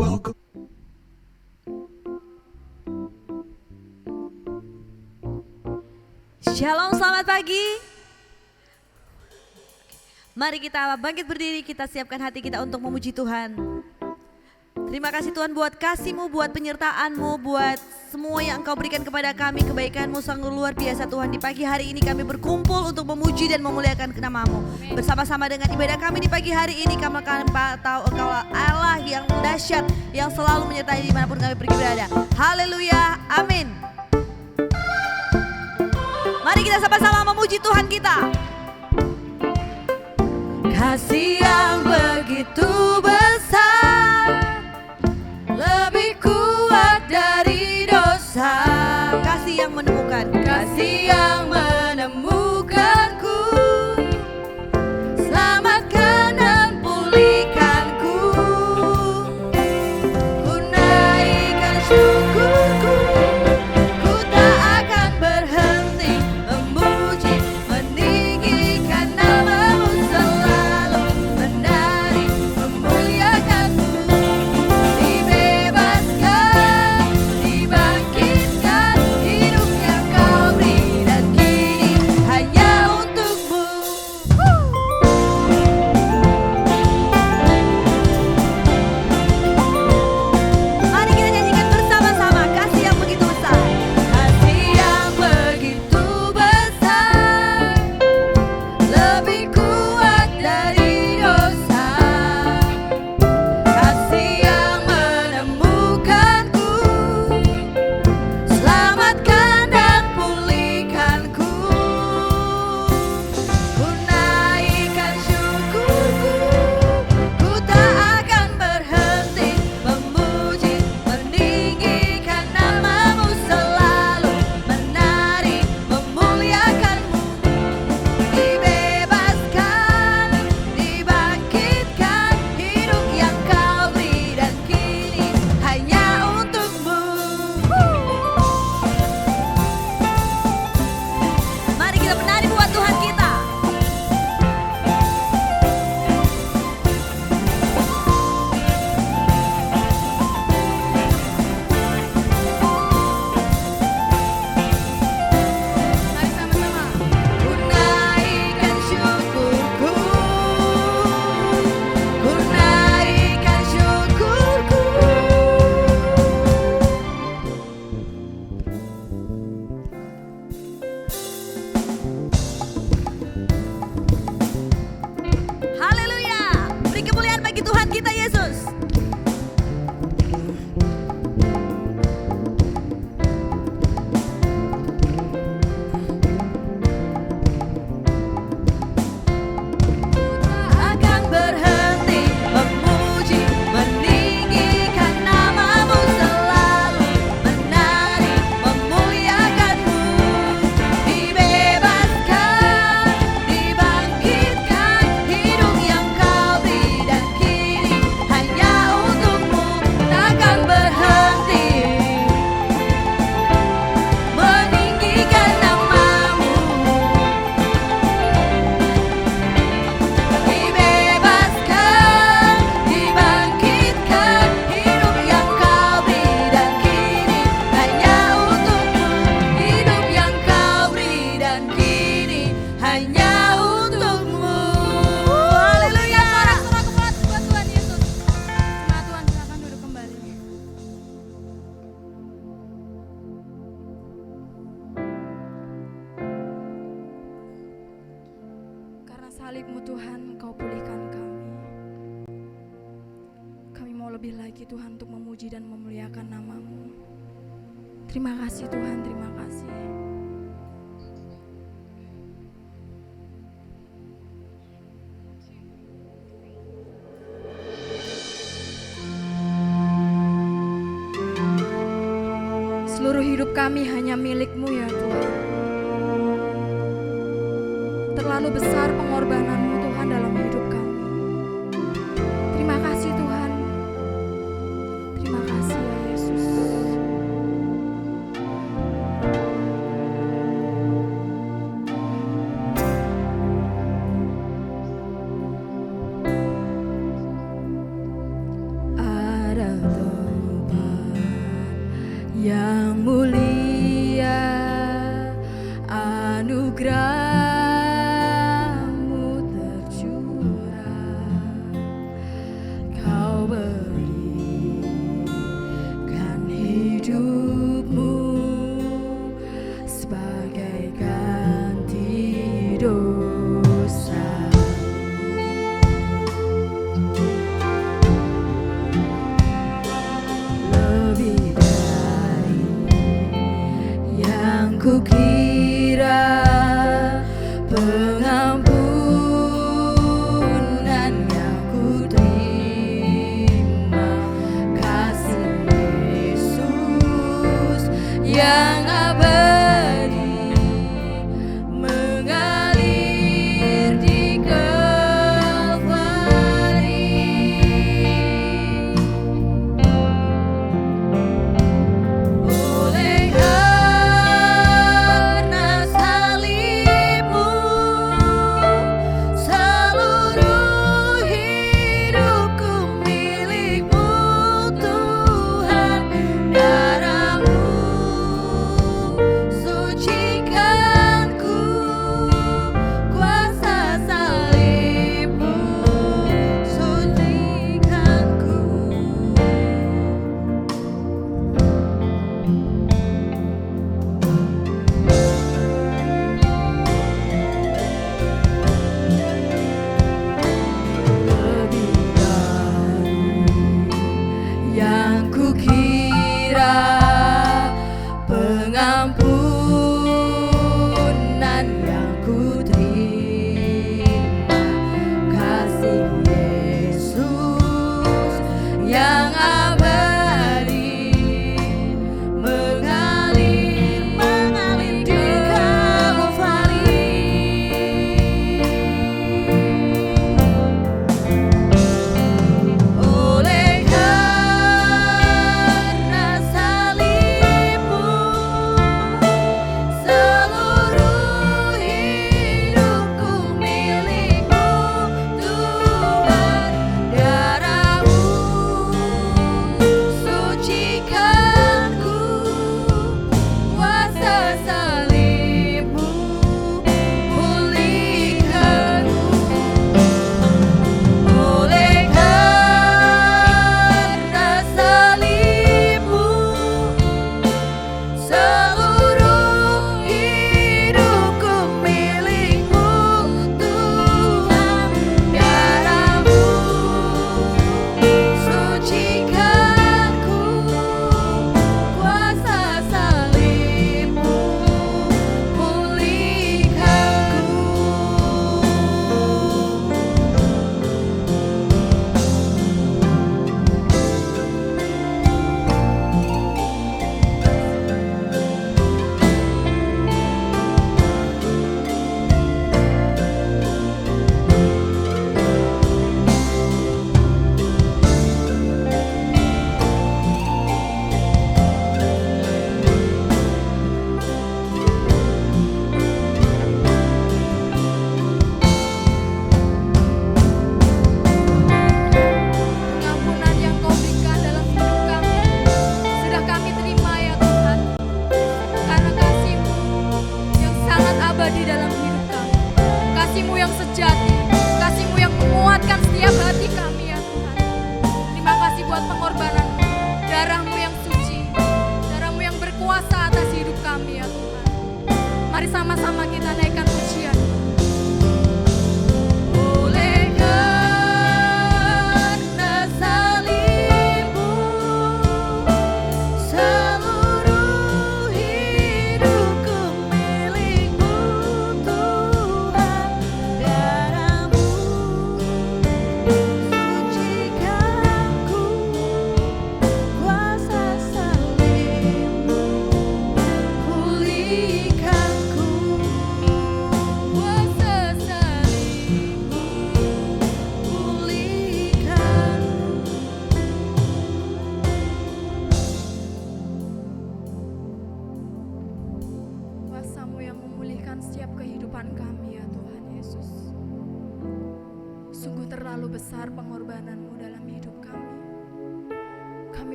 Welcome. Shalom, selamat pagi. Mari kita bangkit berdiri, kita siapkan hati kita untuk memuji Tuhan. Terima kasih Tuhan buat kasih-Mu, buat penyertaan-Mu, buat semua yang Engkau berikan kepada kami. Kebaikan-Mu sungguh luar biasa Tuhan. Di pagi hari ini kami berkumpul untuk memuji dan memuliakan nama-Mu. Bersama-sama dengan ibadah kami di pagi hari ini, kami akan tahu Engkau Allah yang dahsyat, yang selalu menyertai dimanapun kami pergi berada. Haleluya, amin. Mari kita sama-sama memuji Tuhan kita. Kasih yang begitu besar, lebih kuat dari dosa. Kasih yang menemukan, kasih yang menemukanku, selamatkan dan pulihkanku. Ku naikkan syukurku, ku tak akan berhenti memuji, meninggikan nama-Mu selalu, menari, memuliakan-Mu. Dibebaskan, dibangkitkan, hidup yang Kau beri dan kini hanya untuk-Mu. Mari kita nyanyikan bersama-sama kasih yang begitu besar. Kasih yang begitu besar, lebih kuat dari dosa. Kasih yang menemukanku, selamatkan dan pulihkanku. Ku naikkan syukurku, ku tak akan berhenti memuji, meninggikan nama-Mu selalu, menari, memuliakan-Mu. Dibebaskan, dibangkitkan, hidup yang Kau beri dan kini hanya untuk-Mu. Mari kita menari buat Tuhan kita. Mari sama-sama. Ku naikkan syukurku, ku naikkan syukurku. Haleluya, beri kemuliaan bagi Tuhan kita Yesus. Akan berhenti memuji, meninggikan lebih lagi Tuhan untuk memuji dan memuliakan nama-Mu. Terima kasih Tuhan, terima kasih. Seluruh hidup kami hanya milik-Mu ya Tuhan. Terlalu besar pengorbanan-Mu Tuhan dalam hidup kami. Terima kasih Tuhan. Terima kasih ya Yesus. Ada tempat yang mulia, anugerah-Mu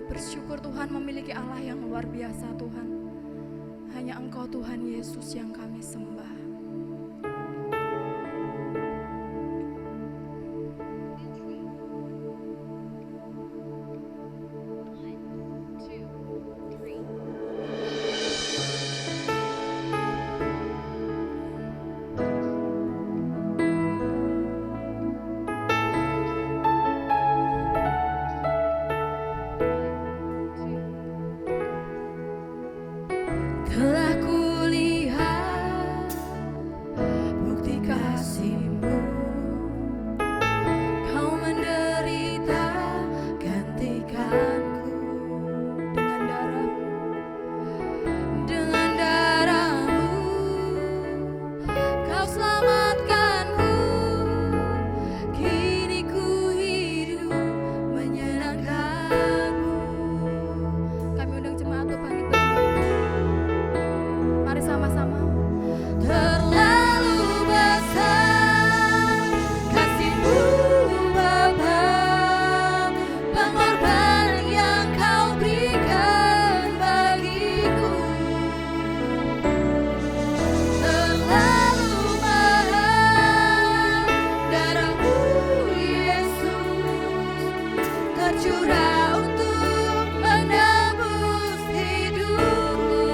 Bersyukur Tuhan memiliki Allah yang luar biasa Tuhan. Hanya Engkau Tuhan Yesus yang kami sembah. Telah kulihat bukti kasih-Mu, Kau menderita gantikanku dengan darah-Mu, Kau selamatkanku. Kini ku hidup menyenangkan-Mu. Kami undang jemaat untuk bangkit berdiri. Mari sama-sama. Terlalu besar kasih-Mu Bapa, pengorbanan yang Kau berikan bagiku. Terlalu mahal darah-Mu Yesus, tercurah untuk menebus hidupku.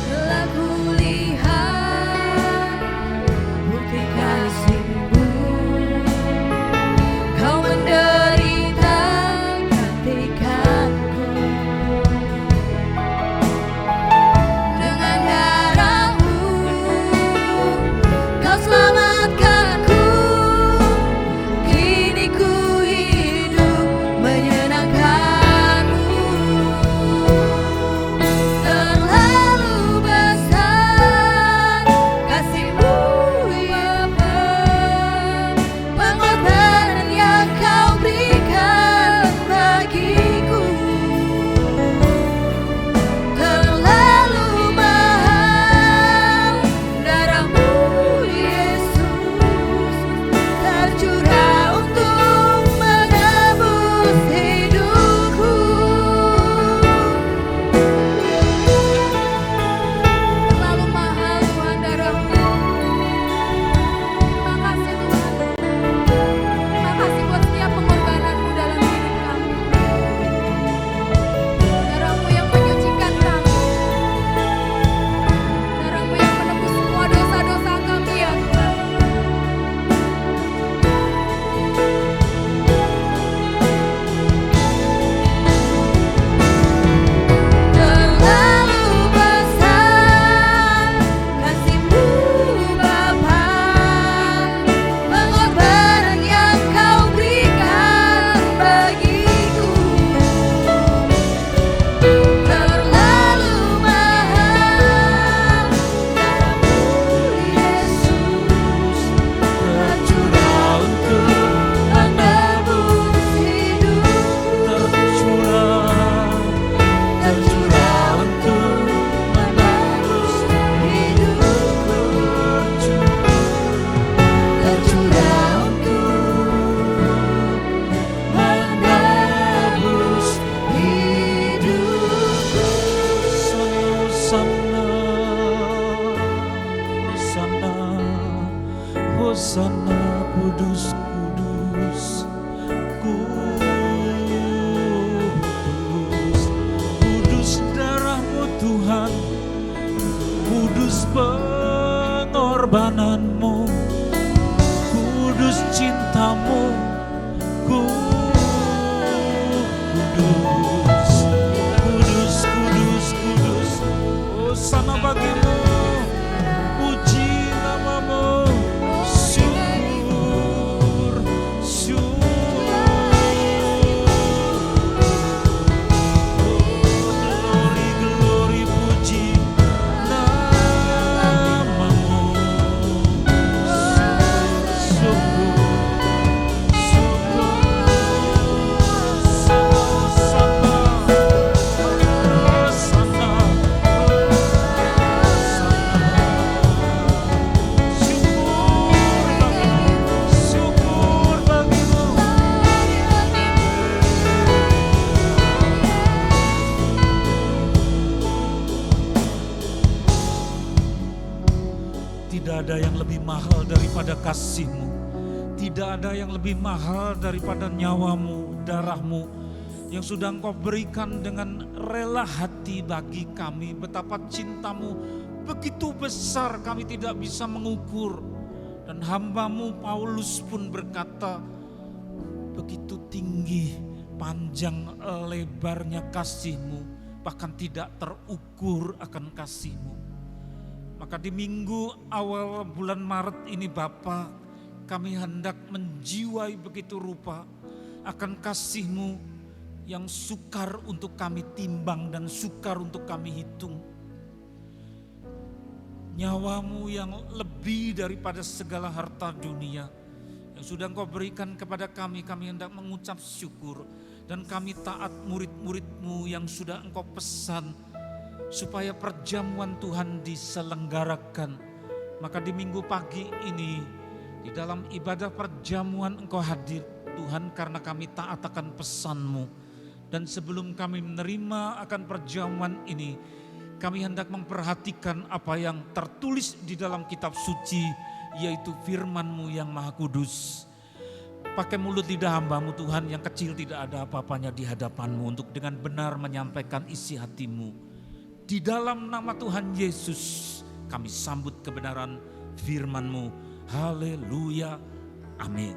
Telah kulihat bukti kasih-Mu, Kau menderita gantikanku dengan darah-Mu, Kau selamatkanku. Kini ku hidup menyenangkan-Mu. Terlalu besar kasih-Mu Bapa, pengorbanan yang Kau berikan bagiku. Terlalu mahal darah-Mu Yesus, tercurah untuk menebus hidupku. Terlalu mahal Tuhan darah-Mu. Terima kasih Tuhan. Terima kasih buat setiap pengorbanan-Mu dalam hidup kami. Darah-Mu yang menyucikan kami. Darah-Mu yang menebus semua dosa-dosa kami ya Tuhan. Terlalu besar kasih-Mu Bapa, pengorbanan yang Kau berikan bagiku. Terlalu mahal darah-Mu Yesus, tercurah untuk menebus hidupku. Tercurah untuk menebus hidupku. Tercurah Hosana, kudus, kudus, kudus, kudus darah-Mu Tuhan, kudus pengorbanan-Mu, kudus cinta-Mu, kudus, kudus, kudus, kudus. Hosana bagi-Mu, puji nama-Mu. Syukur, syukur. Glory, glory, puji nama-Mu. Syukur, syukur. daripada kasih-Mu. Tidak ada yang lebih mahal daripada nyawa-Mu, darah-Mu yang sudah Engkau berikan dengan rela hati bagi kami. Betapa cinta-Mu begitu besar kami tidak bisa mengukur. Dan hamba-Mu Paulus pun berkata, begitu tinggi panjang lebarnya kasih-Mu, bahkan tidak terukur akan kasih-Mu. Maka di minggu awal bulan Maret ini Bapa, kami hendak menjiwai begitu rupa akan kasih-Mu yang sukar untuk kami timbang dan sukar untuk kami hitung. Nyawa-Mu yang lebih daripada segala harta dunia yang sudah Engkau berikan kepada kami hendak mengucap syukur. Dan kami taat murid-murid-Mu yang sudah Engkau pesan supaya perjamuan Tuhan diselenggarakan. Maka di minggu pagi ini, di dalam ibadah perjamuan Engkau hadir Tuhan, karena kami taat akan pesan-Mu. Dan sebelum kami menerima akan perjamuan ini, kami hendak memperhatikan apa yang tertulis di dalam kitab suci, yaitu firman-Mu yang maha kudus. Pakai mulut lidah hamba-Mu Tuhan yang kecil, tidak ada apa-apanya di hadapan-Mu, untuk dengan benar menyampaikan isi hati-Mu. Di dalam nama Tuhan Yesus kami sambut kebenaran firman-Mu. Haleluya, amin.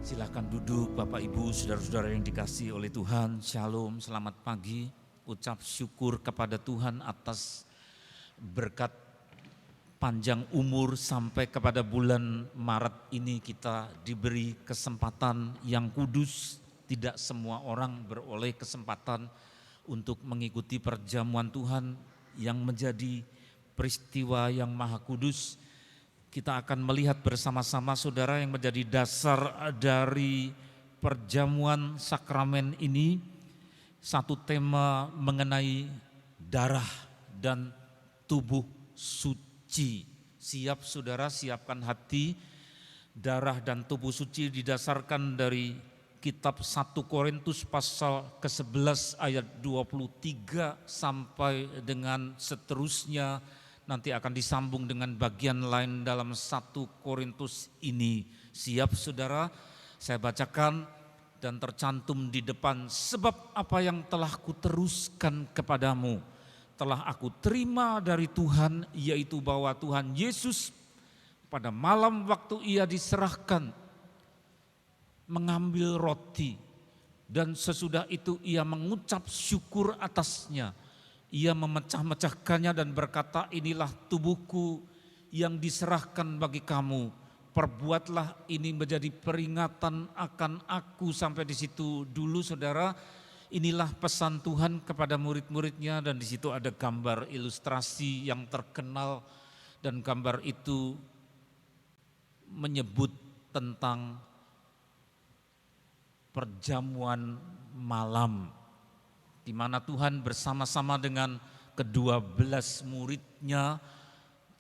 Silakan duduk Bapak Ibu, saudara-saudara yang dikasihi oleh Tuhan. Shalom, selamat pagi. Ucap syukur kepada Tuhan atas berkat panjang umur sampai kepada bulan Maret ini kita diberi kesempatan yang kudus. Tidak semua orang beroleh kesempatan untuk mengikuti perjamuan Tuhan yang menjadi peristiwa yang maha kudus. Kita akan melihat bersama-sama saudara yang menjadi dasar dari perjamuan sakramen ini. Satu tema mengenai darah dan tubuh suci. Siap saudara, siapkan hati. Darah dan tubuh suci didasarkan dari kitab 1 Korintus pasal ke-11 ayat 23 sampai dengan seterusnya. Nanti akan disambung dengan bagian lain dalam 1 Korintus ini. Siap saudara, saya bacakan dan tercantum di depan. Sebab apa yang telah kuteruskan kepadamu telah aku terima dari Tuhan, yaitu bahwa Tuhan Yesus pada malam waktu ia diserahkan mengambil roti, dan sesudah itu ia mengucap syukur atasnya. Ia memecah-mecahkannya dan berkata, inilah tubuhku yang diserahkan bagi kamu. Perbuatlah ini menjadi peringatan akan aku. Sampai di situ dulu saudara. Inilah pesan Tuhan kepada murid-muridnya, dan di situ ada gambar ilustrasi yang terkenal, dan gambar itu menyebut tentang perjamuan malam, di mana Tuhan bersama-sama dengan ke-12 muridnya,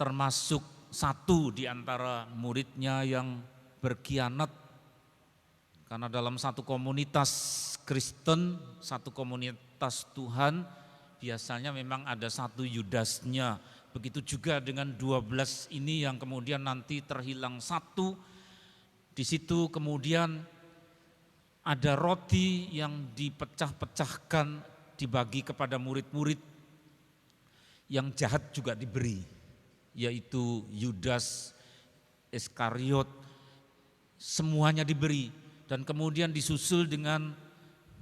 termasuk satu di antara muridnya yang berkhianat. Karena dalam satu komunitas Kristen, satu komunitas Tuhan, biasanya memang ada satu Yudasnya. Begitu juga dengan 12 ini yang kemudian nanti terhilang satu. Di situ kemudian ada roti yang dipecah-pecahkan, dibagi kepada murid-murid. Yang jahat juga diberi, yaitu Yudas Iskariot. Semuanya diberi, dan kemudian disusul dengan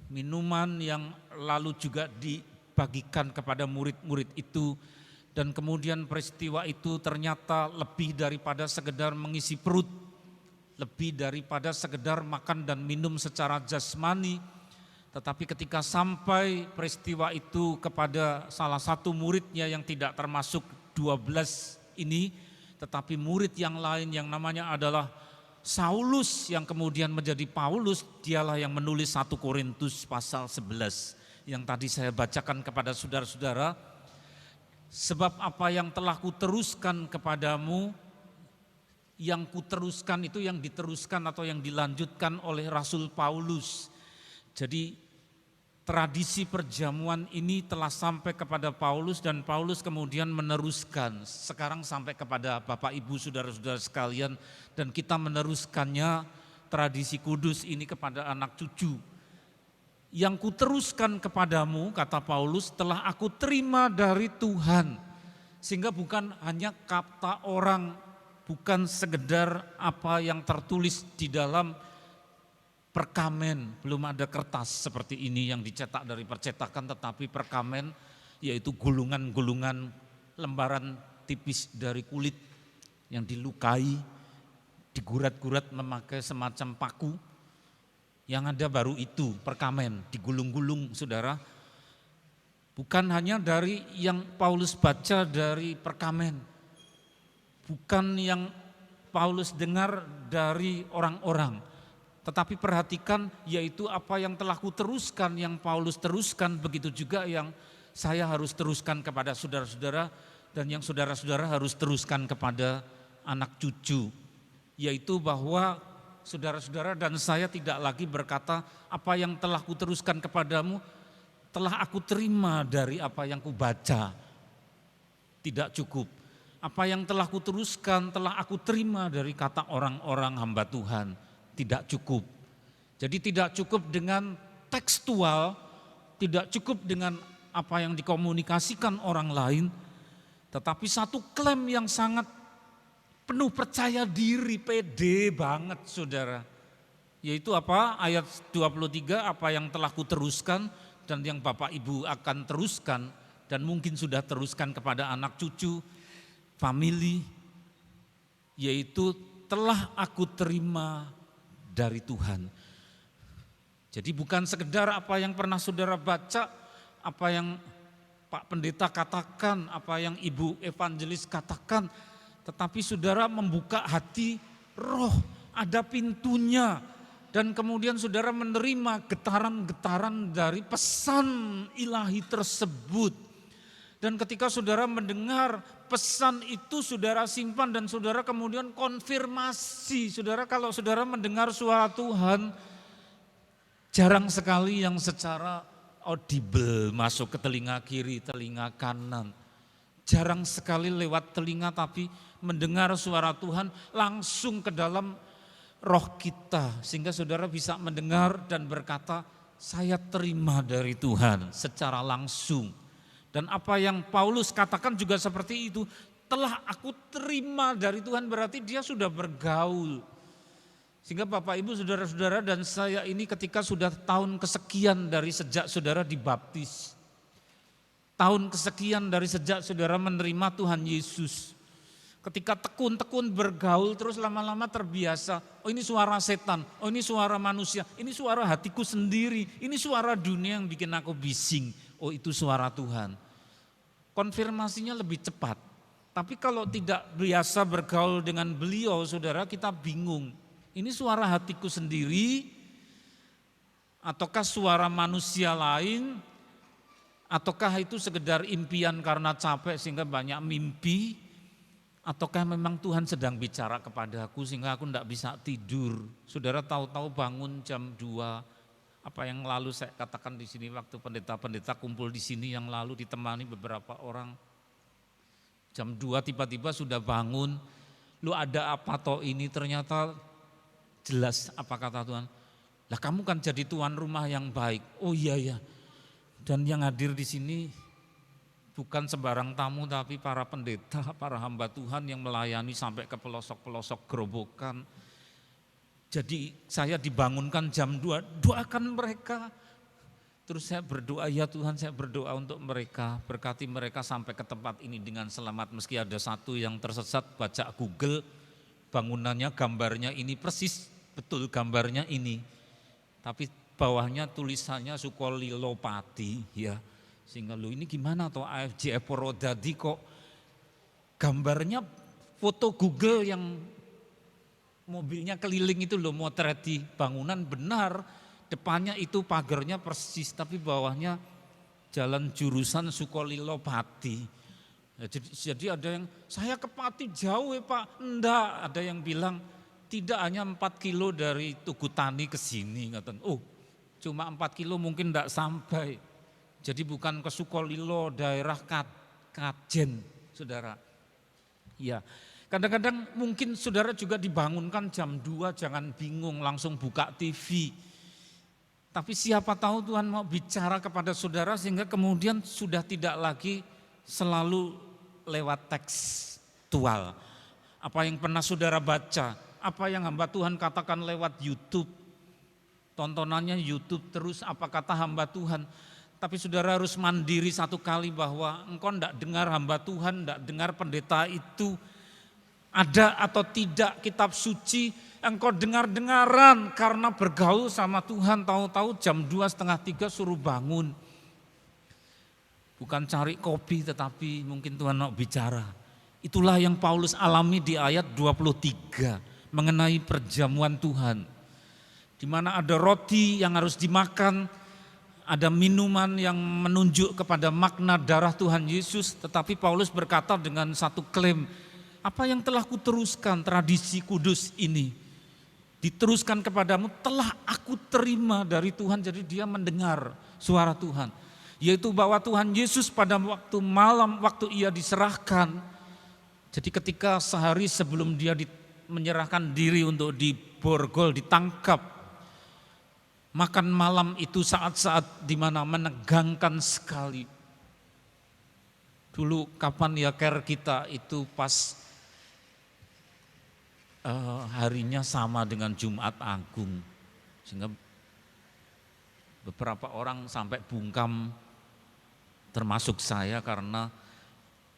minuman yang lalu juga dibagikan kepada murid-murid itu. Dan kemudian peristiwa itu ternyata lebih daripada sekedar mengisi perut, lebih daripada sekedar makan dan minum secara jasmani. Tetapi ketika sampai peristiwa itu kepada salah satu muridnya yang tidak termasuk 12 ini, tetapi murid yang lain yang namanya adalah Saulus yang kemudian menjadi Paulus, dialah yang menulis 1 Korintus pasal 11 yang tadi saya bacakan kepada saudara-saudara. Sebab apa yang telah kuteruskan kepadamu, yang kuteruskan itu yang diteruskan atau yang dilanjutkan oleh Rasul Paulus. Jadi tradisi perjamuan ini telah sampai kepada Paulus dan Paulus kemudian meneruskan. Sekarang sampai kepada Bapak Ibu saudara-saudara sekalian dan kita meneruskannya tradisi kudus ini kepada anak cucu. Yang kuteruskan kepadamu, kata Paulus, telah aku terima dari Tuhan. Sehingga bukan hanya kata orang, bukan sekedar apa yang tertulis di dalam perkamen, belum ada kertas seperti ini yang dicetak dari percetakan, tetapi perkamen yaitu gulungan-gulungan lembaran tipis dari kulit yang dilukai, digurat-gurat memakai semacam paku. Yang ada baru itu perkamen, digulung-gulung saudara. Bukan hanya dari yang Paulus baca dari perkamen, bukan yang Paulus dengar dari orang-orang, tetapi perhatikan yaitu apa yang telah kuteruskan, yang Paulus teruskan, begitu juga yang saya harus teruskan kepada saudara-saudara dan yang saudara-saudara harus teruskan kepada anak cucu. Yaitu bahwa saudara-saudara dan saya tidak lagi berkata apa yang telah kuteruskan kepadamu telah aku terima dari apa yang kubaca. Tidak cukup. Apa yang telah kuteruskan telah aku terima dari kata orang-orang hamba Tuhan. Tidak cukup. Jadi tidak cukup dengan tekstual, tidak cukup dengan apa yang dikomunikasikan orang lain, tetapi satu klaim yang sangat penuh percaya diri, pede banget saudara. Yaitu apa? Ayat 23, apa yang telah kuteruskan dan yang Bapak Ibu akan teruskan dan mungkin sudah teruskan kepada anak cucu, family, yaitu telah aku terima dari Tuhan. Jadi bukan sekedar apa yang pernah saudara baca, apa yang Pak Pendeta katakan, apa yang Ibu Evangelis katakan, tetapi saudara membuka hati roh, ada pintunya. Dan kemudian saudara menerima getaran-getaran dari pesan ilahi tersebut. Dan ketika saudara mendengar pesan itu saudara simpan dan saudara kemudian konfirmasi. Saudara kalau saudara mendengar suara Tuhan, jarang sekali yang secara audible masuk ke telinga kiri, telinga kanan. Jarang sekali lewat telinga tapi mendengar suara Tuhan langsung ke dalam roh kita. Sehingga saudara bisa mendengar dan berkata, saya terima dari Tuhan secara langsung. Dan apa yang Paulus katakan juga seperti itu, telah aku terima dari Tuhan, berarti dia sudah bergaul. Sehingga Bapak Ibu saudara-saudara dan saya ini ketika sudah tahun kesekian dari sejak saudara dibaptis, tahun kesekian dari sejak saudara menerima Tuhan Yesus, ketika tekun-tekun bergaul terus lama-lama terbiasa, oh ini suara setan, oh ini suara manusia, ini suara hatiku sendiri, ini suara dunia yang bikin aku bising, oh itu suara Tuhan. Konfirmasinya lebih cepat. Tapi kalau tidak biasa bergaul dengan beliau, saudara, kita bingung. Ini suara hatiku sendiri, ataukah suara manusia lain, ataukah itu sekedar impian karena capek sehingga banyak mimpi, ataukah memang Tuhan sedang bicara kepadaku sehingga aku tidak bisa tidur. Saudara tahu-tahu bangun jam 2. Apa yang lalu saya katakan di sini waktu pendeta-pendeta kumpul di sini yang lalu ditemani beberapa orang. Jam 2 tiba-tiba sudah bangun. Lu ada apa toh ini? Ternyata jelas apa kata Tuhan. Lah kamu kan jadi tuan rumah yang baik. Oh iya ya. Dan yang hadir di sini bukan sembarang tamu tapi para pendeta, para hamba Tuhan yang melayani sampai ke pelosok-pelosok gerobokan. Jadi saya dibangunkan jam 2, doakan mereka. Terus saya berdoa, ya Tuhan saya berdoa untuk mereka, berkati mereka sampai ke tempat ini dengan selamat. Meski ada satu yang tersesat, baca Google, bangunannya gambarnya ini persis, betul gambarnya ini. Tapi bawahnya tulisannya Sukolilopati ya. Sehingga lu ini gimana toh AFJ Eporodadi kok gambarnya foto Google yang mobilnya keliling itu loh, motret di bangunan benar, depannya itu pagarnya persis tapi bawahnya jalan jurusan Sukolilopati. Jadi ada yang saya ke Pati jauh ya Pak, enggak, ada yang bilang tidak hanya 4 kilo dari Tugu Tani ke sini, ngatain. Oh cuma 4 kilo mungkin tidak sampai. Jadi bukan ke Sukolilo, daerah Kajen, saudara. Ya, kadang-kadang mungkin saudara juga dibangunkan jam 2, jangan bingung langsung buka TV. Tapi siapa tahu Tuhan mau bicara kepada saudara sehingga kemudian sudah tidak lagi selalu lewat tekstual. Apa yang pernah saudara baca, apa yang hamba Tuhan katakan lewat YouTube. Tontonannya YouTube terus apa kata hamba Tuhan. Tapi saudara harus mandiri satu kali bahwa engkau tidak dengar hamba Tuhan, tidak dengar pendeta itu. Ada atau tidak kitab suci, engkau dengar-dengaran karena bergaul sama Tuhan, tahu-tahu jam 2:30 suruh bangun. Bukan cari kopi tetapi mungkin Tuhan mau bicara. Itulah yang Paulus alami di ayat 23 mengenai perjamuan Tuhan. Di mana ada roti yang harus dimakan, ada minuman yang menunjuk kepada makna darah Tuhan Yesus, tetapi Paulus berkata dengan satu klaim, apa yang telah kuteruskan tradisi kudus ini, diteruskan kepadamu telah aku terima dari Tuhan. Jadi dia mendengar suara Tuhan, yaitu bahwa Tuhan Yesus pada waktu malam, waktu ia diserahkan, jadi ketika sehari sebelum dia menyerahkan diri untuk diborgol, ditangkap, makan malam itu saat-saat di mana menegangkan sekali. Dulu kapan ya care kita itu pas harinya sama dengan Jumat Agung. Sehingga beberapa orang sampai bungkam termasuk saya karena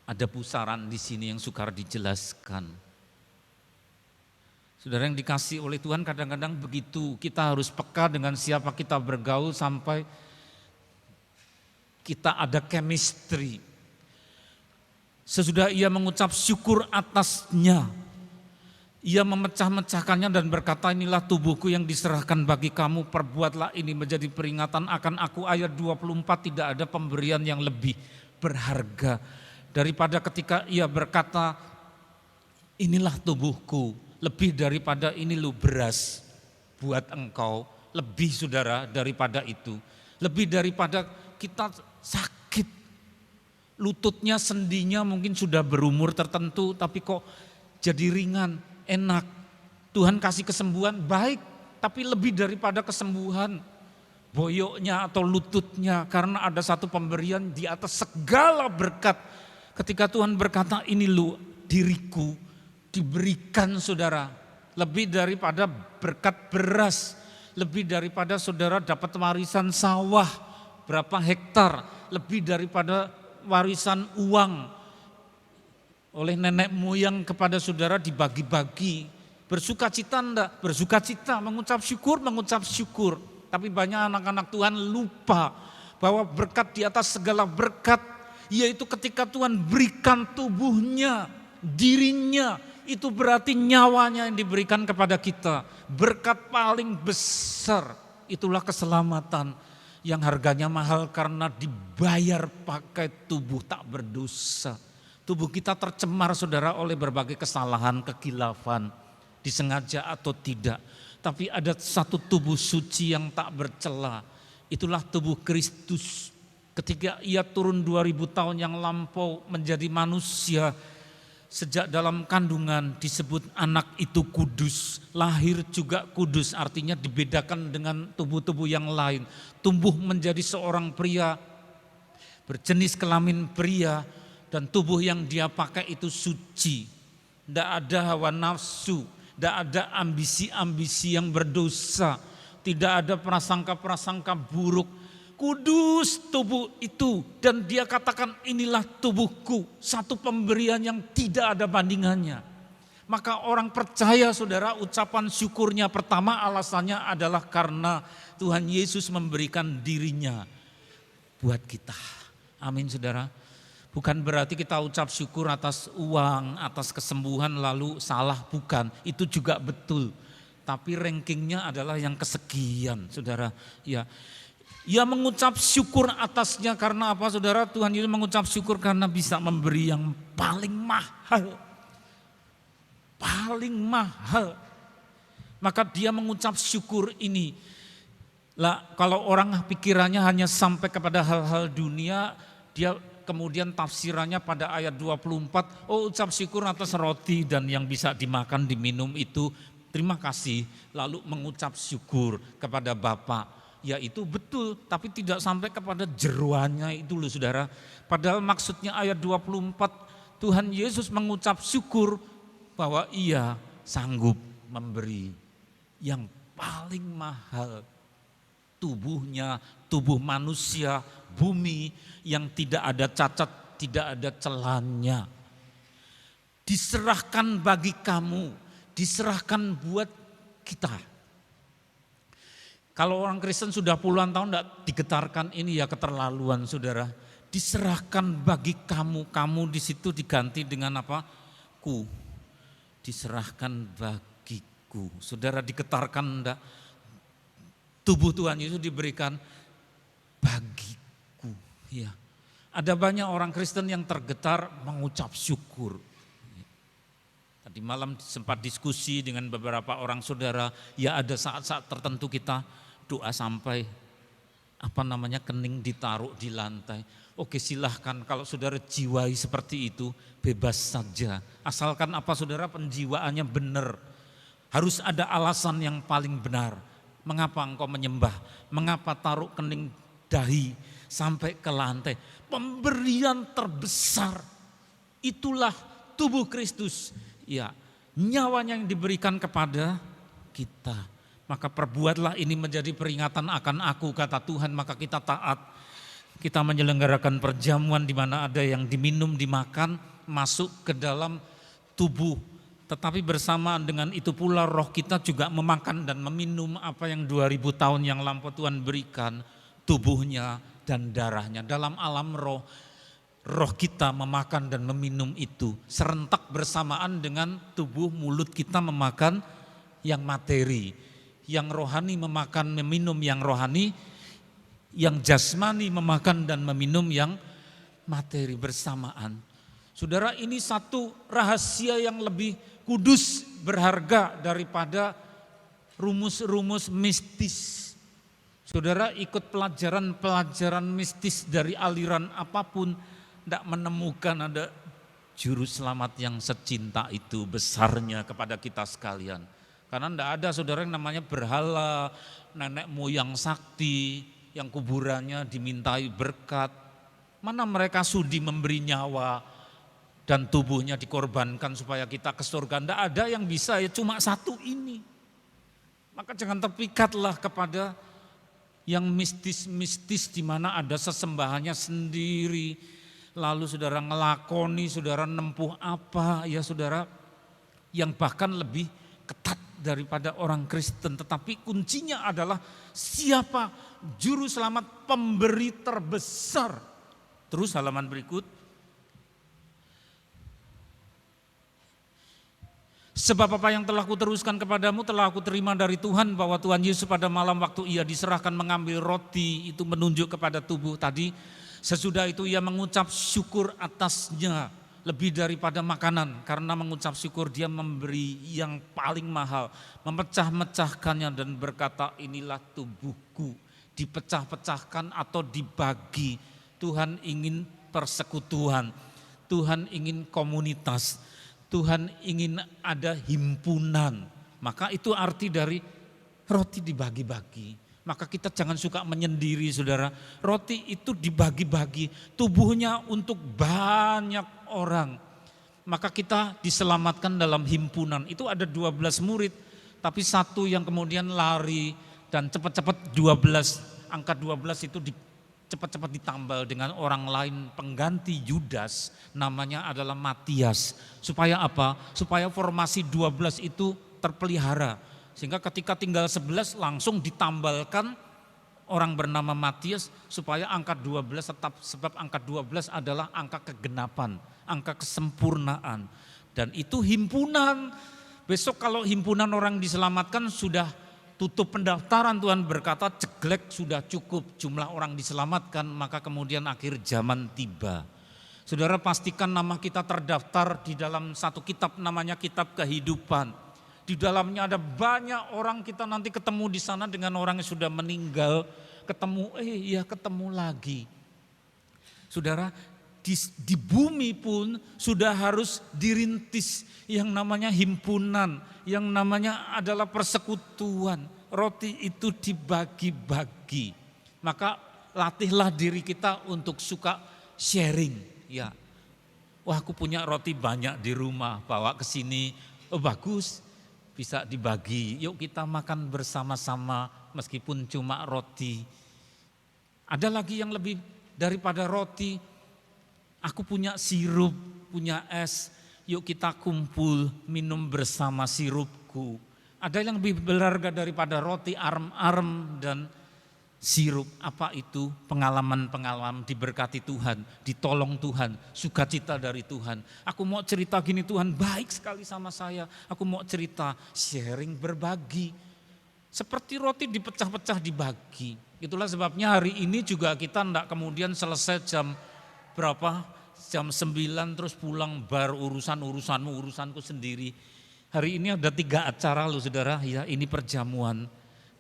ada pusaran di sini yang sukar dijelaskan. Saudara yang dikasih oleh Tuhan, kadang-kadang begitu kita harus peka dengan siapa kita bergaul sampai kita ada chemistry. Sesudah ia mengucap syukur atasnya, ia memecah-mecahkannya dan berkata, inilah tubuhku yang diserahkan bagi kamu, perbuatlah ini menjadi peringatan akan aku. Ayat 24, tidak ada pemberian yang lebih berharga daripada ketika ia berkata, inilah tubuhku. Lebih daripada ini lu beras buat engkau, lebih saudara daripada itu. Lebih daripada kita sakit, lututnya, sendinya mungkin sudah berumur tertentu tapi kok jadi ringan, enak. Tuhan kasih kesembuhan baik, tapi lebih daripada kesembuhan boyoknya atau lututnya, karena ada satu pemberian di atas segala berkat. Ketika Tuhan berkata ini lu diriku, diberikan saudara, lebih daripada berkat beras, lebih daripada saudara dapat warisan sawah berapa hektar, lebih daripada warisan uang oleh nenek moyang kepada saudara dibagi-bagi. Bersukacita enggak? Bersukacita, mengucap syukur. Tapi banyak anak-anak Tuhan lupa bahwa berkat di atas segala berkat, yaitu ketika Tuhan berikan tubuhnya, dirinya, itu berarti nyawanya yang diberikan kepada kita. Berkat paling besar itulah keselamatan yang harganya mahal karena dibayar pakai tubuh tak berdosa. Tubuh kita tercemar saudara oleh berbagai kesalahan, kekilafan, disengaja atau tidak. Tapi ada satu tubuh suci yang tak bercela, itulah tubuh Kristus. Ketika ia turun 2000 tahun yang lampau menjadi manusia, sejak dalam kandungan disebut anak itu kudus, lahir juga kudus, artinya dibedakan dengan tubuh-tubuh yang lain. Tumbuh menjadi seorang pria, berjenis kelamin pria, dan tubuh yang dia pakai itu suci. Tidak ada hawa nafsu, tidak ada ambisi-ambisi yang berdosa, tidak ada prasangka-prasangka buruk. Kudus tubuh itu, dan dia katakan inilah tubuhku, satu pemberian yang tidak ada bandingannya. Maka orang percaya saudara, ucapan syukurnya pertama alasannya adalah karena Tuhan Yesus memberikan dirinya buat kita. Amin saudara. Bukan berarti kita ucap syukur atas uang, atas kesembuhan lalu salah, bukan. Itu juga betul. Tapi rankingnya adalah yang kesekian saudara. Ya. Ia mengucap syukur atasnya karena apa saudara? Tuhan Yesus mengucap syukur karena bisa memberi yang paling mahal. Paling mahal. Maka dia mengucap syukur ini. Lah kalau orang pikirannya hanya sampai kepada hal-hal dunia, dia kemudian tafsirannya pada ayat 24, oh ucap syukur atas roti dan yang bisa dimakan diminum itu terima kasih, lalu mengucap syukur kepada Bapa. Ya itu betul, tapi tidak sampai kepada jeroannya itu loh saudara. Padahal maksudnya ayat 24, Tuhan Yesus mengucap syukur bahwa ia sanggup memberi yang paling mahal, tubuhnya, tubuh manusia, bumi yang tidak ada cacat, tidak ada celahnya. Diserahkan bagi kamu, diserahkan buat kita. Kalau orang Kristen sudah puluhan tahun tidak digetarkan, ini ya keterlaluan saudara. Diserahkan bagi kamu, kamu di situ diganti dengan apa? Ku. Diserahkan bagiku. Saudara digetarkan enggak? Tubuh Tuhan Yesus diberikan bagiku. Ya. Ada banyak orang Kristen yang tergetar mengucap syukur. Tadi malam sempat diskusi dengan beberapa orang saudara, ya ada saat-saat tertentu kita doa sampai kening ditaruh di lantai. Oke silahkan kalau saudara jiwai seperti itu bebas saja. Asalkan saudara penjiwaannya benar. Harus ada alasan yang paling benar. Mengapa engkau menyembah? Mengapa taruh kening dahi sampai ke lantai? Pemberian terbesar. Itulah tubuh Kristus. Ya, nyawanya yang diberikan kepada kita. Maka perbuatlah ini menjadi peringatan akan aku, kata Tuhan, maka kita taat. Kita menyelenggarakan perjamuan di mana ada yang diminum, dimakan, masuk ke dalam tubuh. Tetapi bersamaan dengan itu pula roh kita juga memakan dan meminum apa yang 2000 tahun yang lampau Tuhan berikan, tubuhnya dan darahnya. Dalam alam roh, roh kita memakan dan meminum itu serentak bersamaan dengan tubuh mulut kita memakan yang materi. Yang rohani memakan meminum yang rohani, yang jasmani memakan dan meminum yang materi bersamaan. Saudara, ini satu rahasia yang lebih kudus, berharga daripada rumus-rumus mistis. Saudara ikut pelajaran mistis dari aliran apapun, tidak menemukan ada juru selamat yang secinta itu besarnya kepada kita sekalian. Karena tidak ada saudara yang namanya berhala, nenek moyang sakti yang kuburannya dimintai berkat. Mana mereka sudi memberi nyawa dan tubuhnya dikorbankan supaya kita ke surga. Tidak ada yang bisa, ya cuma satu ini. Maka jangan terpikatlah kepada yang mistis-mistis di mana ada sesembahannya sendiri. Lalu saudara ngelakoni, saudara nempuh apa ya saudara yang bahkan lebih ketat daripada orang Kristen. Tetapi kuncinya adalah siapa juru selamat pemberi terbesar. Terus halaman berikut. Sebab apa yang telah kuteruskan kepadamu telah aku terima dari Tuhan, bahwa Tuhan Yesus pada malam waktu ia diserahkan mengambil roti, itu menunjuk kepada tubuh tadi. Sesudah itu ia mengucap syukur atasnya lebih daripada makanan, karena mengucap syukur dia memberi yang paling mahal, memecah-mecahkannya dan berkata, inilah tubuhku, dipecah-pecahkan atau dibagi. Tuhan ingin persekutuan, Tuhan ingin komunitas, Tuhan ingin ada himpunan. Maka itu arti dari roti dibagi-bagi. Maka kita jangan suka menyendiri saudara. Roti itu dibagi-bagi, tubuhnya untuk banyak orang. Maka kita diselamatkan dalam himpunan. Itu ada 12 murid, tapi satu yang kemudian lari dan cepat-cepat 12. Angka 12 itu cepat-cepat ditambal dengan orang lain pengganti Yudas, namanya adalah Matias. Supaya apa? Supaya formasi 12 itu terpelihara. Sehingga ketika tinggal 11 langsung ditambalkan orang bernama Matias supaya angka 12 tetap, sebab angka 12 adalah angka kegenapan, angka kesempurnaan. Dan itu himpunan. Besok kalau himpunan orang diselamatkan sudah tutup pendaftaran, Tuhan berkata ceglek sudah cukup jumlah orang diselamatkan, maka kemudian akhir zaman tiba. Saudara pastikan nama kita terdaftar di dalam satu kitab namanya kitab kehidupan. Di dalamnya ada banyak orang, kita nanti ketemu di sana dengan orang yang sudah meninggal. Ketemu lagi. Saudara, di bumi pun sudah harus dirintis yang namanya himpunan, yang namanya adalah persekutuan. Roti itu dibagi-bagi. Maka latihlah diri kita untuk suka sharing. Ya, wah aku punya roti banyak di rumah, bawa ke sini. Oh bagus, bisa dibagi. Yuk kita makan bersama-sama meskipun cuma roti. Ada lagi yang lebih daripada roti. Aku punya sirup, punya es. Yuk kita kumpul minum bersama sirupku. Ada yang lebih berharga daripada roti, arem-arem dan sirup. Apa itu? Pengalaman-pengalaman diberkati Tuhan, ditolong Tuhan, sukacita dari Tuhan. Aku mau cerita gini, Tuhan baik sekali sama saya. Aku mau cerita, sharing, berbagi. Seperti roti dipecah-pecah dibagi. Itulah sebabnya hari ini juga kita tidak kemudian selesai jam berapa? Jam 9 terus pulang bar urusanmu, urusanku sendiri. Hari ini ada 3 acara loh saudara, ya ini perjamuan.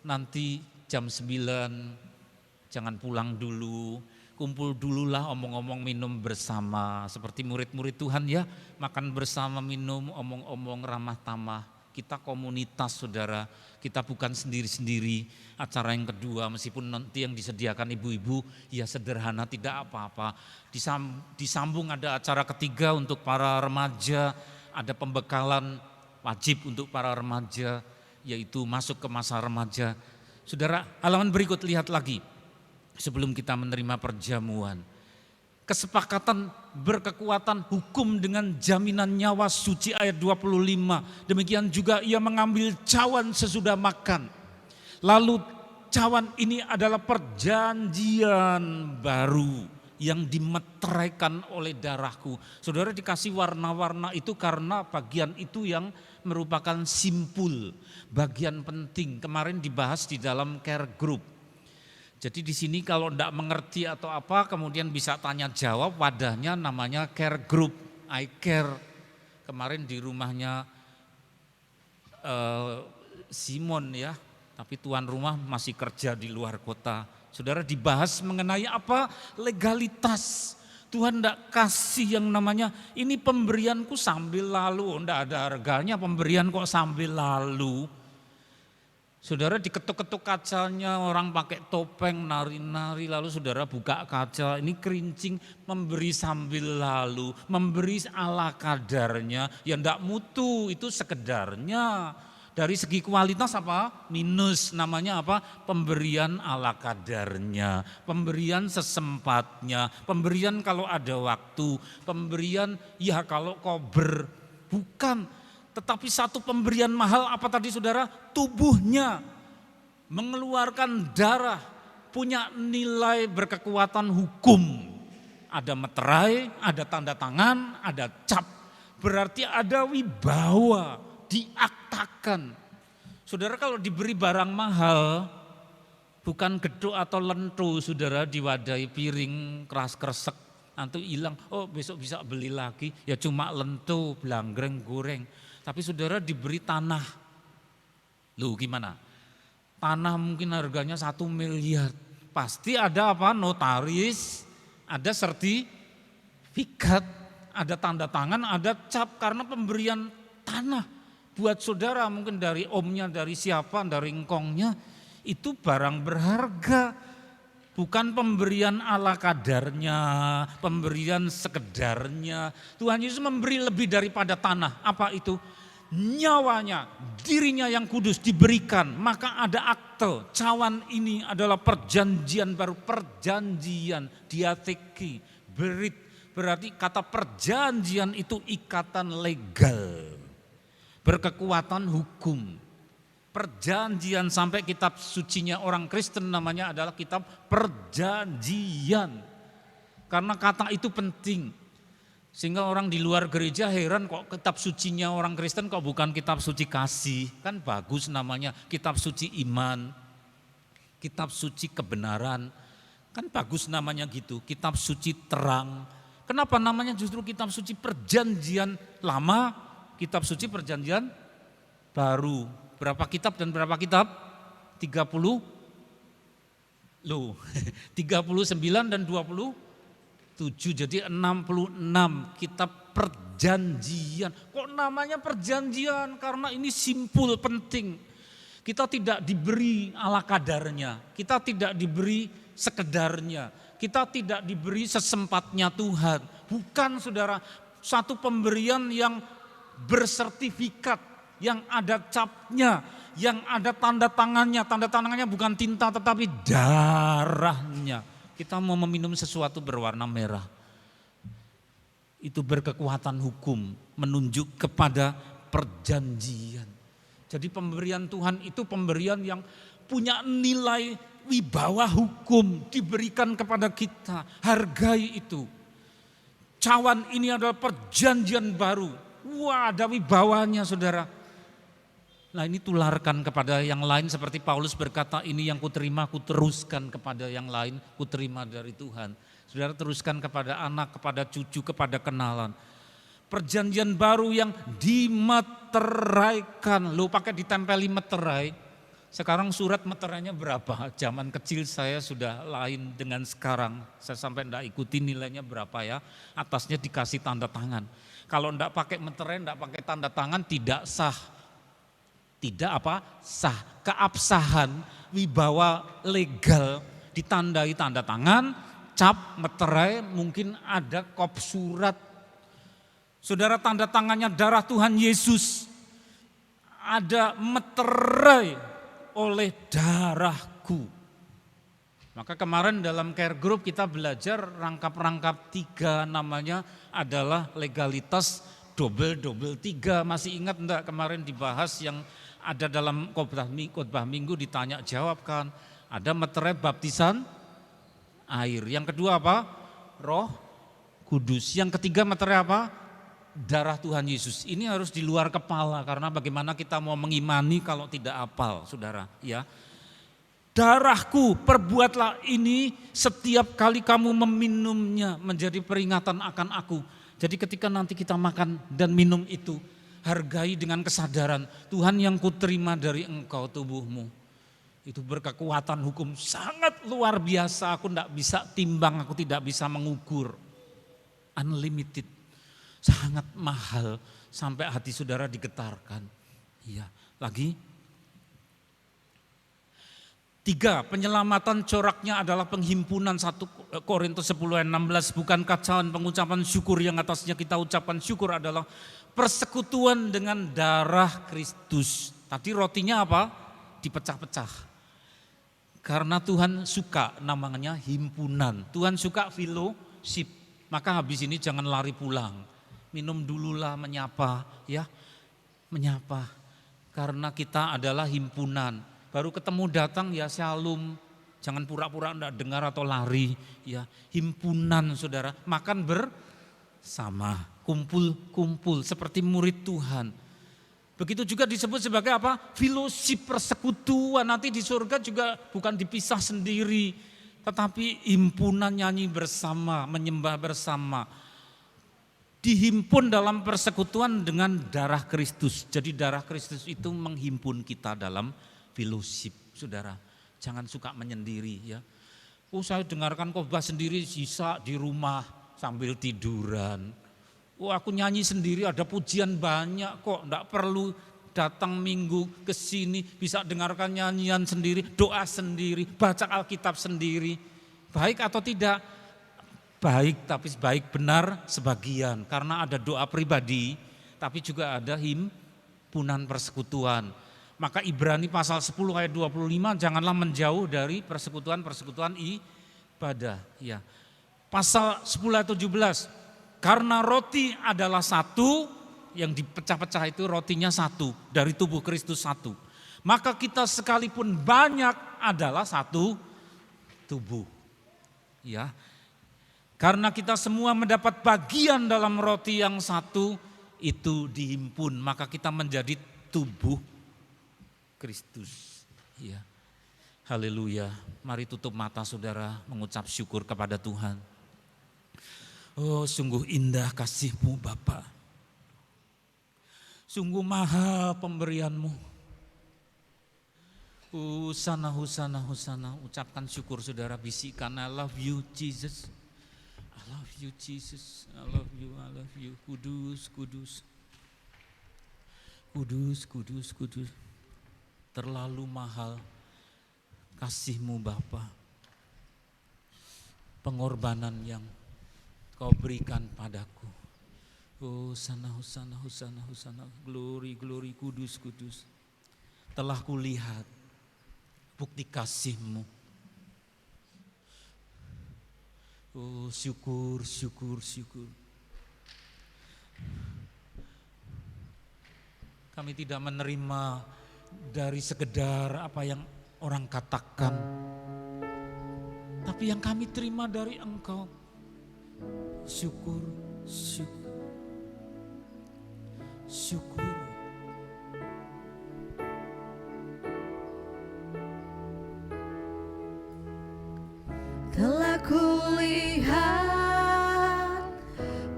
Nanti jam 9 jangan pulang dulu, kumpul dululah omong-omong minum bersama. Seperti murid-murid Tuhan ya, makan bersama minum, omong-omong ramah tamah. Kita komunitas saudara, kita bukan sendiri-sendiri. Acara yang kedua meskipun nanti yang disediakan ibu-ibu ya sederhana tidak apa-apa. Disambung ada acara ketiga untuk para remaja, ada pembekalan wajib untuk para remaja yaitu masuk ke masa remaja. Saudara, halaman berikut lihat lagi sebelum kita menerima perjamuan. Kesepakatan berkekuatan hukum dengan jaminan nyawa suci ayat 25. Demikian juga ia mengambil cawan sesudah makan. Lalu cawan ini adalah perjanjian baru yang dimeteraikan oleh darahku. Saudara dikasih warna-warna itu karena bagian itu yang merupakan simpul, bagian penting. Kemarin dibahas di dalam care group. Jadi di sini kalau tidak mengerti atau apa kemudian bisa tanya jawab, wadahnya namanya care group, I care. Kemarin di rumahnya Simon ya, tapi tuan rumah masih kerja di luar kota. Saudara dibahas mengenai apa? Legalitas. Tuhan tidak kasih yang namanya ini pemberianku sambil lalu, tidak ada harganya pemberian kok sambil lalu. Saudara diketuk-ketuk kacanya, orang pakai topeng, nari-nari, lalu saudara buka kaca, ini kerincing, memberi sambil lalu, memberi ala kadarnya, ya enggak mutu, itu sekedarnya. Dari segi kualitas apa? Minus, namanya apa? Pemberian ala kadarnya, pemberian sesempatnya, pemberian kalau ada waktu, pemberian ya kalau kober, bukan. Tetapi satu pemberian mahal apa tadi saudara? Tubuhnya mengeluarkan darah, punya nilai berkekuatan hukum. Ada meterai, ada tanda tangan, ada cap. Berarti ada wibawa, diaktakan. Saudara kalau diberi barang mahal, bukan geduk atau lentu saudara diwadahi piring keras kresek, nanti hilang, oh besok bisa beli lagi, ya cuma lentu, belangreng, goreng. Tapi saudara diberi tanah, loh gimana? Tanah mungkin harganya 1 miliar, pasti ada apa? Notaris, ada sertifikat, ada tanda tangan, ada cap karena pemberian tanah buat saudara mungkin dari omnya, dari siapa, dari engkongnya itu barang berharga. Bukan pemberian ala kadarnya, pemberian sekedarnya. Tuhan Yesus memberi lebih daripada tanah. Apa itu? Nyawanya, dirinya yang kudus diberikan. Maka ada akte, cawan ini adalah perjanjian baru, perjanjian, diateki, berit. Berarti kata perjanjian itu ikatan legal, berkekuatan hukum. Perjanjian sampai kitab sucinya orang Kristen namanya adalah kitab perjanjian. Karena kata itu penting. Sehingga orang di luar gereja heran kok kitab sucinya orang Kristen kok bukan kitab suci kasih. Kan bagus namanya kitab suci iman, kitab suci kebenaran. Kan bagus namanya gitu, kitab suci terang. Kenapa namanya justru kitab suci perjanjian lama, kitab suci perjanjian baru. Berapa kitab dan berapa kitab? 30 loh. 39 dan 27. Jadi 66 kitab perjanjian. Kok namanya perjanjian? Karena ini simpul, penting. Kita tidak diberi ala kadarnya. Kita tidak diberi sekedarnya. Kita tidak diberi sesempatnya Tuhan. Bukan, saudara, satu pemberian yang bersertifikat, yang ada capnya, yang ada tanda tangannya. Tanda tangannya bukan tinta tetapi darahnya. Kita mau meminum sesuatu berwarna merah. Itu berkekuatan hukum, menunjuk kepada perjanjian. Jadi pemberian Tuhan itu pemberian yang punya nilai wibawa hukum, diberikan kepada kita. Hargai itu. Cawan ini adalah perjanjian baru. Wah, ada wibawanya, saudara. Nah, ini tularkan kepada yang lain, seperti Paulus berkata, ini yang kuterima, kuteruskan kepada yang lain, kuterima dari Tuhan. Saudara, teruskan kepada anak, kepada cucu, kepada kenalan. Perjanjian baru yang dimeteraikan. Lo pakai ditempeli meterai. Sekarang surat meterainya berapa? Zaman kecil saya sudah lain dengan sekarang. Saya sampai enggak ikuti nilainya berapa ya. Atasnya dikasih tanda tangan. Kalau enggak pakai meterai, enggak pakai tanda tangan, tidak sah. Tidak apa? Sah. Keabsahan, wibawa legal ditandai tanda tangan, cap, meterai, mungkin ada kop surat. Saudara, tanda tangannya darah Tuhan Yesus. Ada meterai oleh darahku. Maka kemarin dalam care group kita belajar rangkap-rangkap 3, namanya adalah legalitas double 3. Masih ingat enggak kemarin dibahas yang ada dalam khotbah minggu ditanya jawab kan. Ada meterai baptisan air. Yang kedua apa? Roh Kudus. Yang ketiga meterai apa? Darah Tuhan Yesus. Ini harus di luar kepala, karena bagaimana kita mau mengimani kalau tidak hafal, saudara, ya. Darahku, perbuatlah ini setiap kali kamu meminumnya, menjadi peringatan akan aku. Jadi ketika nanti kita makan dan minum itu, hargai dengan kesadaran, Tuhan yang kuterima dari engkau tubuhmu. Itu berkekuatan hukum sangat luar biasa, aku tidak bisa timbang, aku tidak bisa mengukur. Unlimited. Sangat mahal sampai hati saudara digetarkan. Iya, lagi. 3, penyelamatan coraknya adalah penghimpunan 1 Korintus 10 ayat 16. Bukan kacauan pengucapan syukur yang atasnya kita ucapkan syukur adalah persekutuan dengan darah Kristus. Tadi rotinya apa? Dipecah-pecah. Karena Tuhan suka namanya himpunan. Tuhan suka fellowship. Maka habis ini jangan lari pulang. Minum dululah, menyapa, ya, menyapa. Karena kita adalah himpunan. Baru ketemu datang ya shalom, jangan pura-pura enggak dengar atau lari, ya. Himpunan, saudara, makan bersama, kumpul-kumpul seperti murid Tuhan. Begitu juga disebut sebagai apa? Fellowship, persekutuan. Nanti di surga juga bukan dipisah sendiri, tetapi himpunan, nyanyi bersama, menyembah bersama. Dihimpun dalam persekutuan dengan darah Kristus. Jadi darah Kristus itu menghimpun kita dalam fellowship, saudara. Jangan suka menyendiri, ya. Oh, saya dengarkan khotbah sendiri, sisa di rumah sambil tiduran. Oh, aku nyanyi sendiri, ada pujian banyak kok, enggak perlu datang minggu ke sini, bisa dengarkan nyanyian sendiri, doa sendiri, baca Alkitab sendiri. Baik atau tidak? Baik, tapi baik benar sebagian, karena ada doa pribadi, tapi juga ada himpunan persekutuan. Maka Ibrani pasal 10 ayat 25, janganlah menjauh dari persekutuan-persekutuan ibadah. Ya. Pasal 10 ayat 17, karena roti adalah satu, yang dipecah-pecah itu rotinya satu, dari tubuh Kristus satu. Maka kita sekalipun banyak adalah satu tubuh. Ya. Karena kita semua mendapat bagian dalam roti yang satu, itu dihimpun, maka kita menjadi tubuh Kristus. Ya. Haleluya. Mari tutup mata saudara, mengucap syukur kepada Tuhan. Oh, sungguh indah kasih-Mu Bapa. Sungguh mahal pemberianmu. Husana, husana, husana. Ucapkan syukur saudara, bisikan I love you Jesus. I love you Jesus. I love you, I love you. Kudus, kudus. Kudus, kudus, kudus. Terlalu mahal kasih-Mu Bapa. Pengorbanan yang Kau berikan padaku. Hosana, hosana, hosana, hosana. Glory, glory, kudus, kudus. Telah kulihat bukti kasih-Mu. Oh, syukur, syukur, syukur. Kami tidak menerima dari sekedar apa yang orang katakan, tapi yang kami terima dari Engkau. Syukur, syukur, syukur. Telah kulihat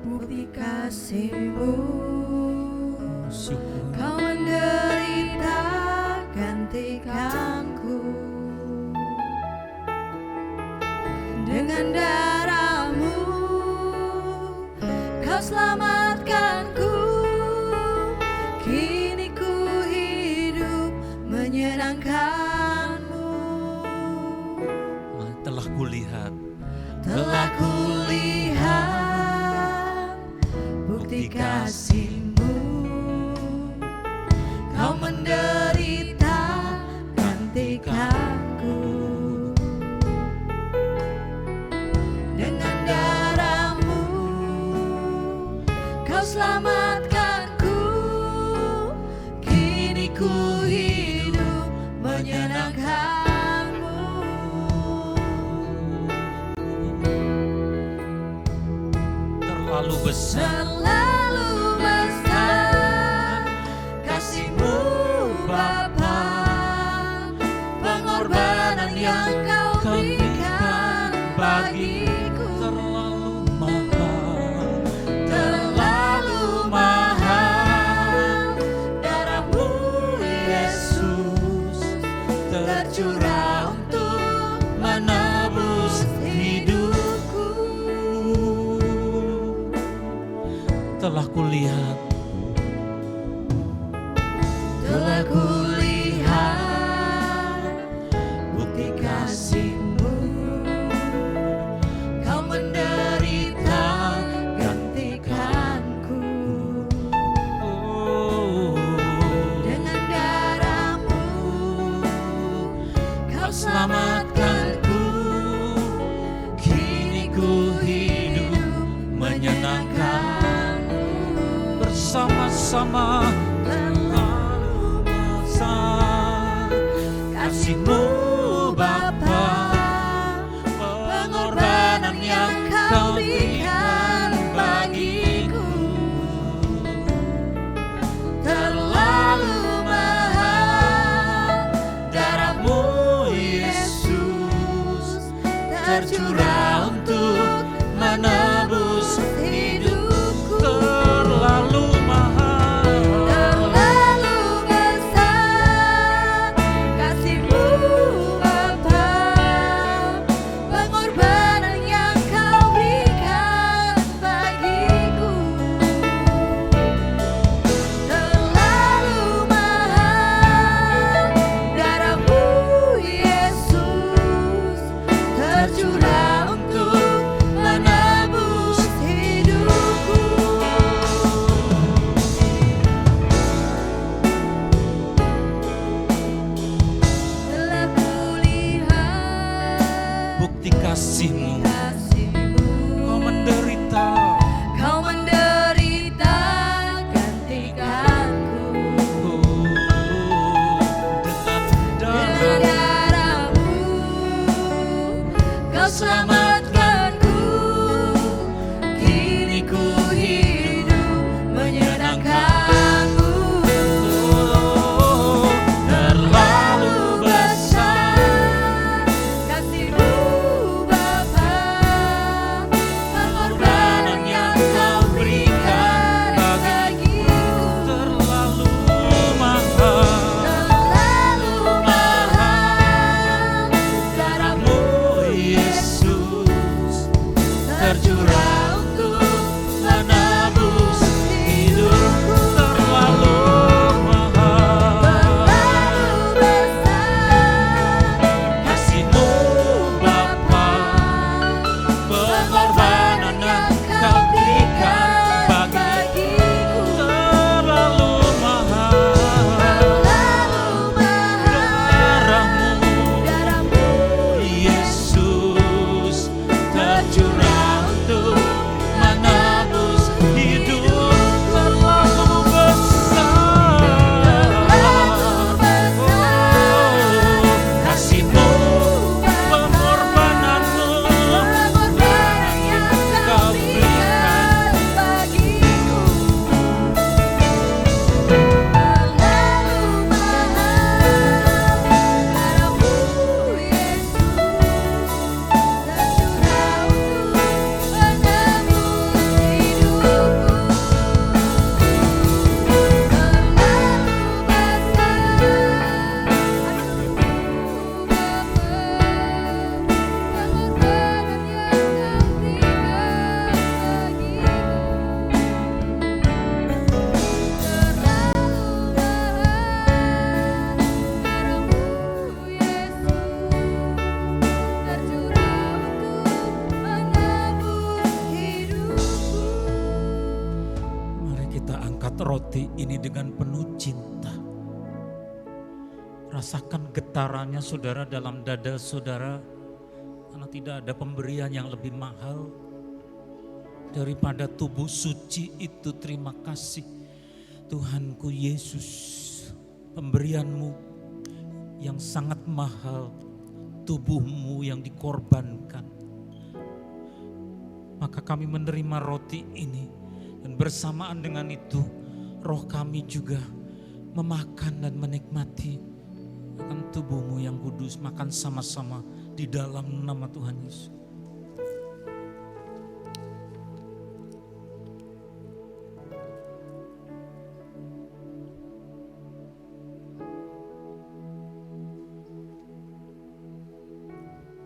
bukti kasih-Mu, Syukur. Kau menderita gantikanku. Dengan darah-Mu Kau selamatkanku. Kini ku hidup menyenangkan-Mu. Telah kulihat, Telah kulihat bukti kasih-Mu. Kau menderita gantikanku. Dengan darah-Mu Kau selamatkanku. Kini ku hidup menyenangkan-Mu. terlalu besar. Terlalu besar kasih-Mu Bapa, pengorbanan yang Kau berikan bagiku. Terlalu mahal, Terlalu mahal, darah-Mu Yesus tercurah untuk menebus hidupku. telah kulihat, Telah kulihat bukti kasih-Mu. Kau menderita gantikanku. Dengan darah-Mu Kau selamatkanku. Kini ku hidup menyenangkan-Mu. bersama-sama. Terlalu besar kasih-Mu Bapa, pengorbanan yang Kau berikan bagiku. Terlalu mahal, darah-Mu Yesus tercurah untuk menebus hidupku. Terlalu mahal, roti ini dengan penuh cinta. Rasakan getarannya saudara dalam dada saudara, karena tidak ada pemberian yang lebih mahal daripada tubuh suci itu. Terima kasih Tuhanku Yesus, pemberianmu yang sangat mahal, tubuhmu yang dikorbankan. Maka kami menerima roti ini, dan bersamaan dengan itu roh kami juga memakan dan menikmati akan tubuhmu yang kudus. Makan sama-sama di dalam nama Tuhan Yesus.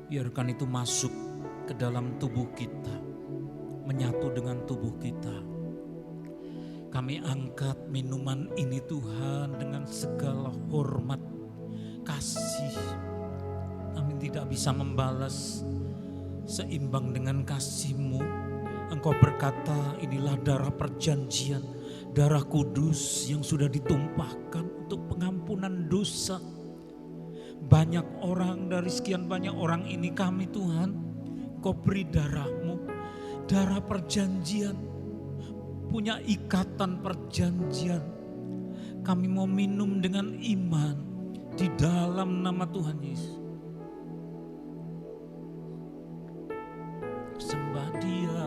Biarkan itu masuk ke dalam tubuh kita, menyatu dengan tubuh kita. Kami angkat minuman ini Tuhan dengan segala hormat, kasih. Kami tidak bisa membalas seimbang dengan kasih-Mu. Engkau berkata, inilah darah perjanjian, darah kudus yang sudah ditumpahkan untuk pengampunan dosa. Banyak orang, dari sekian banyak orang ini kami Tuhan, Kau beri darah-Mu, darah perjanjian, punya ikatan perjanjian. Kami mau minum dengan iman di dalam nama Tuhan Yesus. Sembah Dia.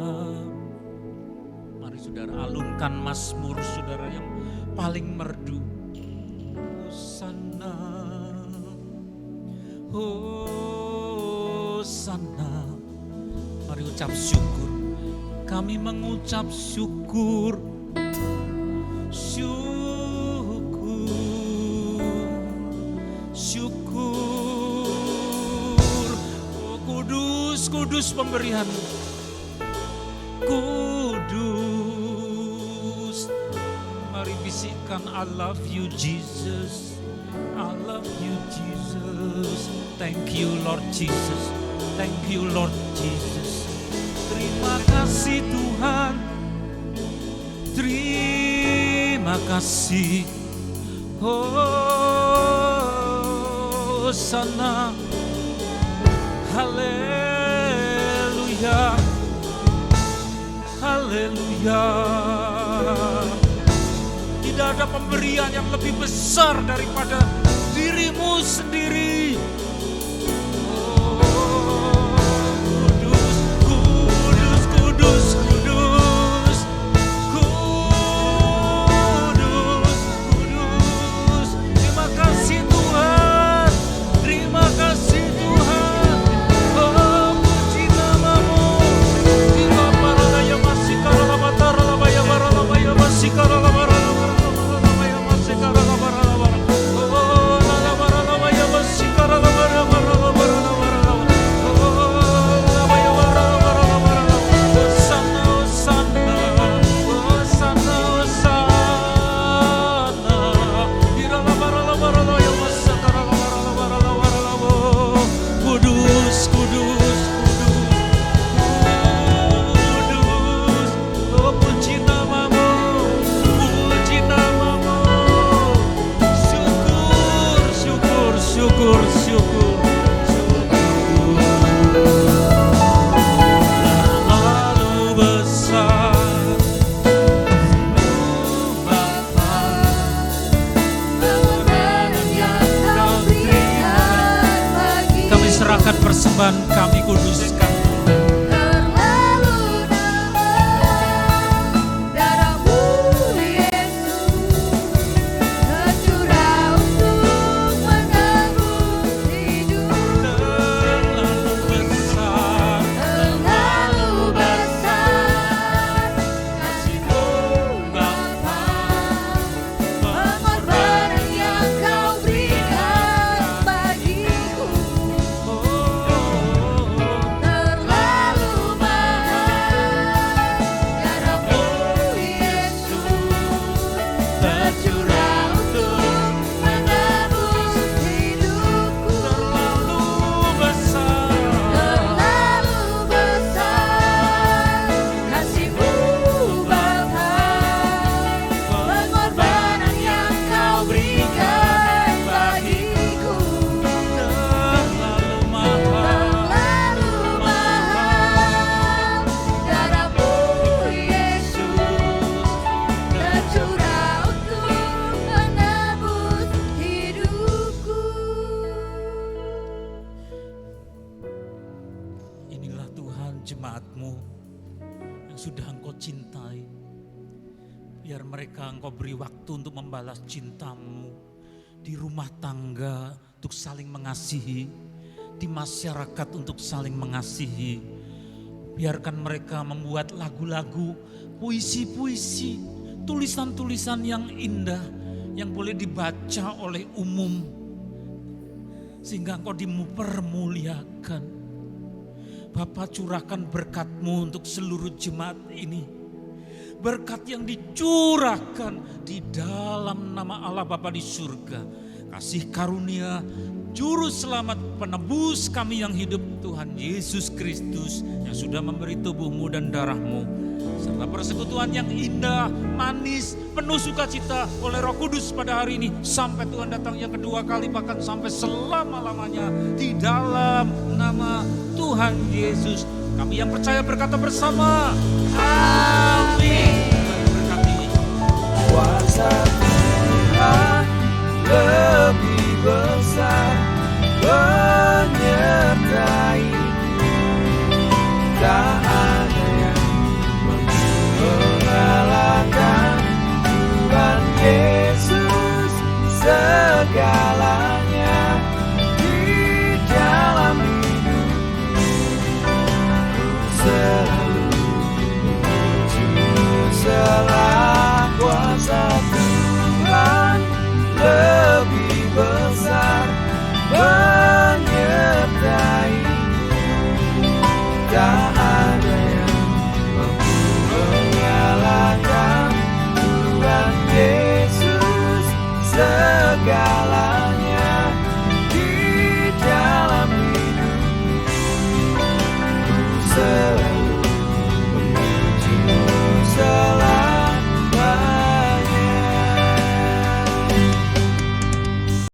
Mari saudara alunkan mazmur saudara yang paling merdu. Hosana, Hosana. Mari ucap syukur. Kami mengucap syukur, syukur, syukur. Oh kudus, kudus pemberian, kudus. Mari bisikkan, I love you Jesus, I love you Jesus. Thank you Lord Jesus, thank you Lord Jesus. Terima kasih Tuhan, terima kasih. Hosana, haleluya, haleluya. Tidak ada pemberian yang lebih besar daripada dirimu sendiri. Persembahan kami kuduskan. Terlalu jemaat-Mu yang sudah Engkau cintai. Biar mereka Engkau beri waktu untuk membalas cinta-Mu di rumah tangga untuk saling mengasihi, di masyarakat untuk saling mengasihi. Biarkan mereka membuat lagu-lagu, puisi-puisi, tulisan-tulisan yang indah yang boleh dibaca oleh umum sehingga Engkau dipermuliakan. Bapa, curahkan berkat-Mu untuk seluruh jemaat ini. Berkat yang dicurahkan di dalam nama Allah Bapa di surga. Kasih karunia Juru Selamat penebus kami yang hidup, Tuhan Yesus Kristus yang sudah memberi tubuh-Mu dan darah-Mu. Serta persekutuan yang indah, manis, penuh sukacita oleh Roh Kudus pada hari ini. Sampai Tuhan datang yang kedua kali, bahkan sampai selama-lamanya. Di dalam nama Tuhan Yesus. Kami yang percaya berkata bersama. Amin. Berkati. Kuasa Tuhan lebih besar,